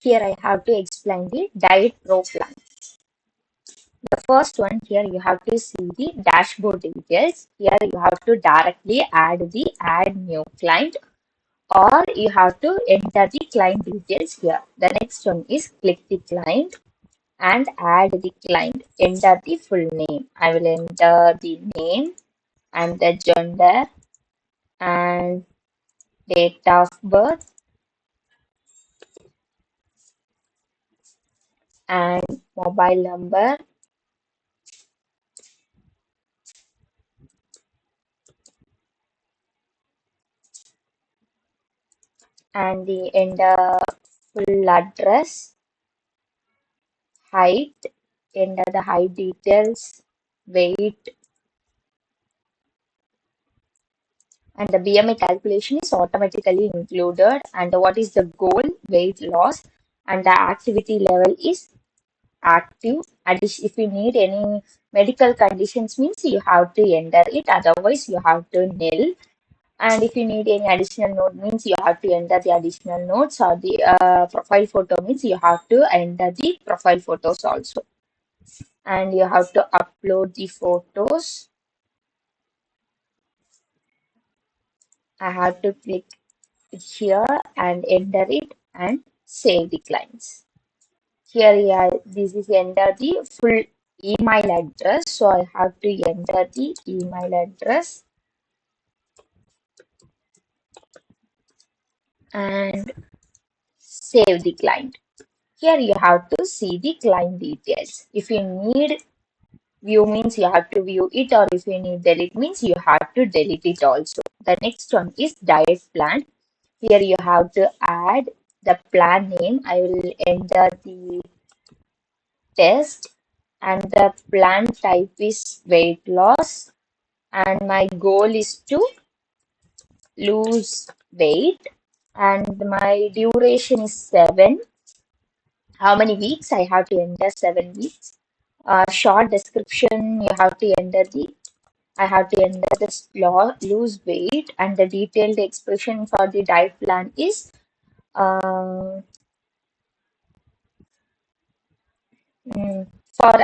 Here I have to explain the diet pro plan. The first one, here you have to see the dashboard details. Here you have to directly add the add new client, or you have to enter the client details here. The next one is click the client and add the client. Enter the full name. I will enter the name and the gender and date of birth and mobile number and the enter full address, height, enter the height details, weight, and the BMI calculation is automatically included. And what is the goal? Weight loss, and the activity level is active. If you need any medical conditions means you have to enter it, otherwise you have to nil. And if you need any additional note means you have to enter the additional notes, or the profile photo means you have to enter the profile photos also. And you have to upload the photos. I have to click here and enter it and save the clients. Here, yeah, this is enter the full email address. So I have to enter the email address and save the client. Here you have to see the client details. If you need view means you have to view it, or if you need delete means you have to delete it also. The next one is diet plan. Here you have to add the plan name. I will enter the test and the plan type is weight loss, and my goal is to lose weight, and my duration is 7. How many weeks? I have to enter 7 weeks. Short description, you have to enter the I have to enter the lose weight, and the detailed expression for the diet plan is for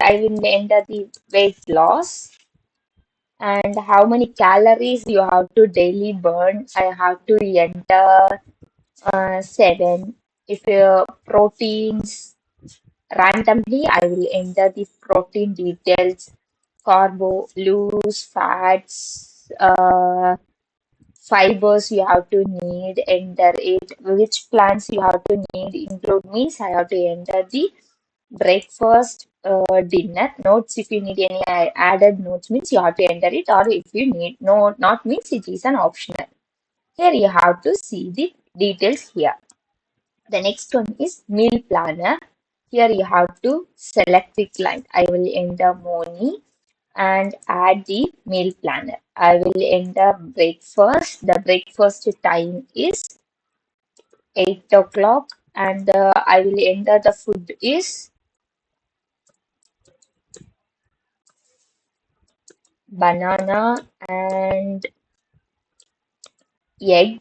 I will enter the weight loss, and how many calories you have to daily burn. I have to enter 7. If proteins, randomly I will enter the protein details, carbo, loose, fats, fibers you have to need, enter it, which plants you have to need, include means I have to enter the breakfast, dinner notes. If you need any added notes means you have to enter it, or if you need no not means it is an optional. Here you have to see the details here. The next one is meal planner. Here you have to select the client. I will enter Moni and add the meal planner. I will enter breakfast. The breakfast time is 8 o'clock, and I will enter the food is banana and egg.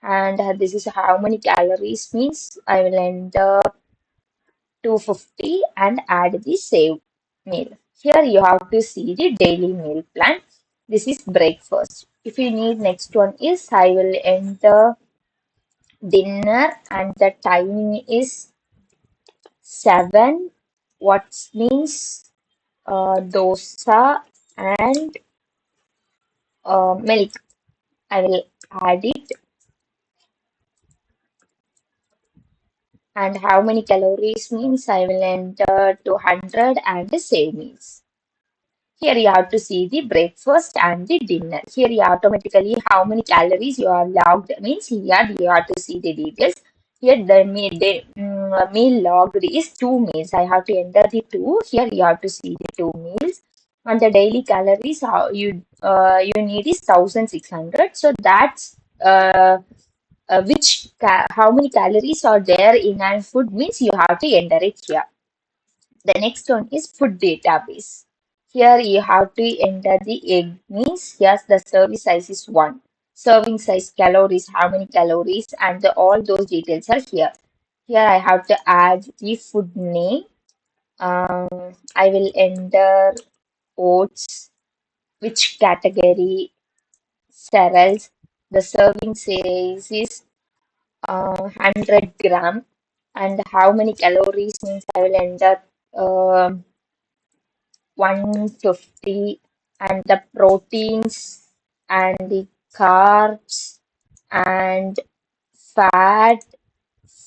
And this is how many calories means I will enter 250 and add the save meal. Here you have to see the daily meal plan. This is breakfast. If you need next one is I will enter dinner, and the timing is 7. What means dosa and milk. I will add it, and how many calories means I will enter 200 and save meals. Here you have to see the breakfast and the dinner. Here you automatically how many calories you are logged means here you have to see the details. Here meal logged is 2 meals. I have to enter the 2. Here you have to see the 2 meals. And the daily calories how you need is 1600. So that's how many calories are there in a food means you have to enter it here. The next one is food database. Here you have to enter the egg means yes, the serving size is 1. Serving size, calories, how many calories, and all those details are here. Here I have to add the food name. I will enter oats, which category, cereals. The serving size is 100 gram, and how many calories means I will enter 150, and the proteins and the carbs and fat,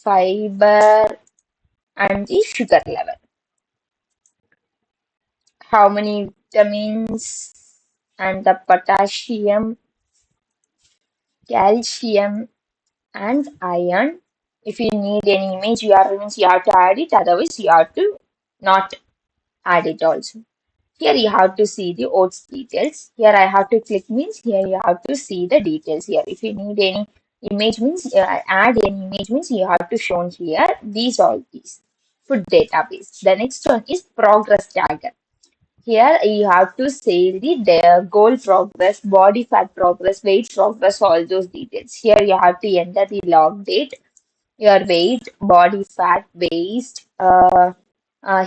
fiber, and the sugar level. How many vitamins and the potassium, calcium, and iron. If you need any image, you have to add it, otherwise, you have to not add it also. Here you have to see the oats details. Here I have to click means here you have to see the details here. If you need any image means add any image means you have to show here these all these food database. The next one is progress tagger. Here you have to say the goal progress, body fat progress, weight progress, all those details. Here you have to enter the log date, your weight, body fat, waist,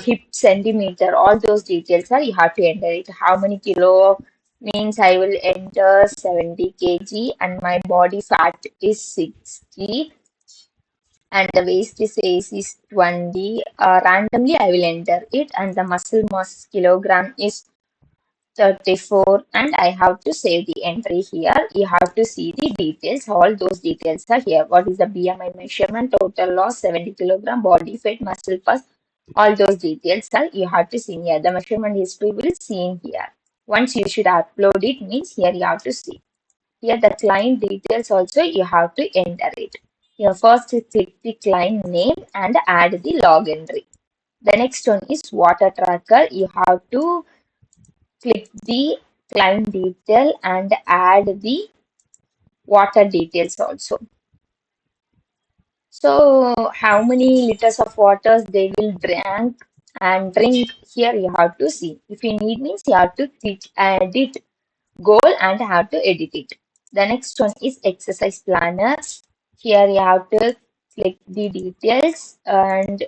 hip centimeter, all those details are you have to enter it. How many kilo means I will enter 70 kg and my body fat is 60 and the waist is 20. Randomly I will enter it and the muscle mass kilogram is 34 and I have to save the entry here. You have to see the details. All those details are here. What is the BMI measurement, total loss, 70 kilogram, body fat, muscle mass. All those details are you have to see here. The measurement history will see in here. Once you should upload it means here you have to see. Here the client details also you have to enter it. Here first you click the client name and add the log entry. The next one is water tracker. You have to click the client detail and add the water details also. So how many liters of water they will drink here you have to see. If you need means you have to click edit goal and have to edit it. The next one is exercise planner. Here you have to click the details and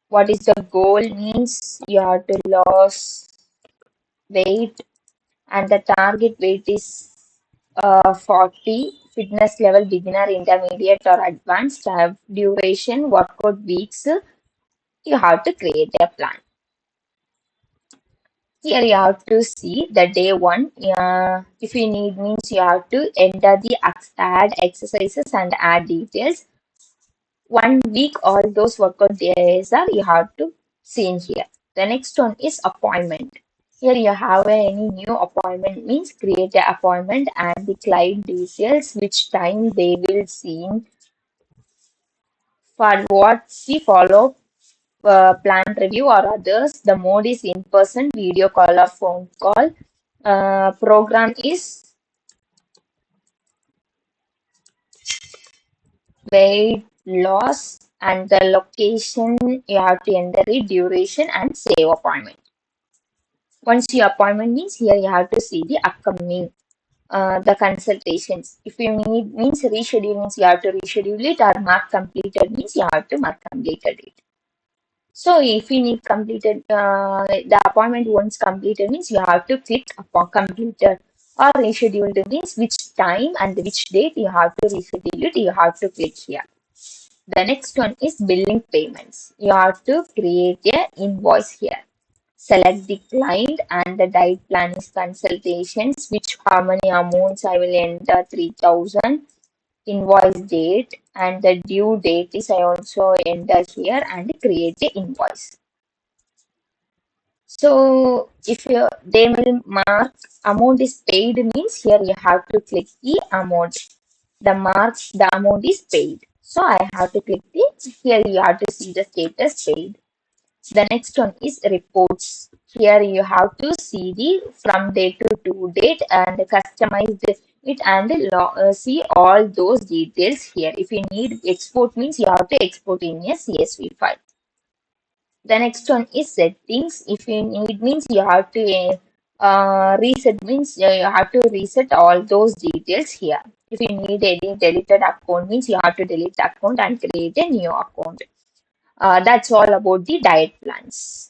what is the goal means you have to lose weight and the target weight is 40. Fitness level beginner, intermediate, or advanced. Have duration, workout weeks. You have to create a plan. Here you have to see the day one. If you need means you have to enter the add exercises and add details. 1 week, all those workout days are you have to see in here. The next one is appointment. Here you have any new appointment means create an appointment and the client details, which time they will see for what the follow plan review or others. The mode is in person, video call or phone call. Program is weight loss and the location you have to enter it, duration and save appointment. Once your appointment means here you have to see the upcoming the consultations. If you need means reschedule means you have to reschedule it or mark completed means you have to mark completed it. So if you need completed the appointment once completed means you have to click upon completed or rescheduled means which time and which date you have to reschedule it. You have to click here. The next one is billing payments. You have to create a invoice here. Select the client and the diet plan is consultations, which how many amounts I will enter 3000, invoice date and the due date is I also enter here and create the invoice. So if they will mark amount is paid means here you have to click the amount. The amount is paid. So I have to click the here you have to see the status paid. The next one is reports. Here you have to see the from date to due date and customize it and see all those details here. If you need export means you have to export in a CSV file. The next one is settings. If you need means you have to reset means you have to reset all those details here. If you need any deleted account, means you have to delete the account and create a new account. That's all about the diet plans.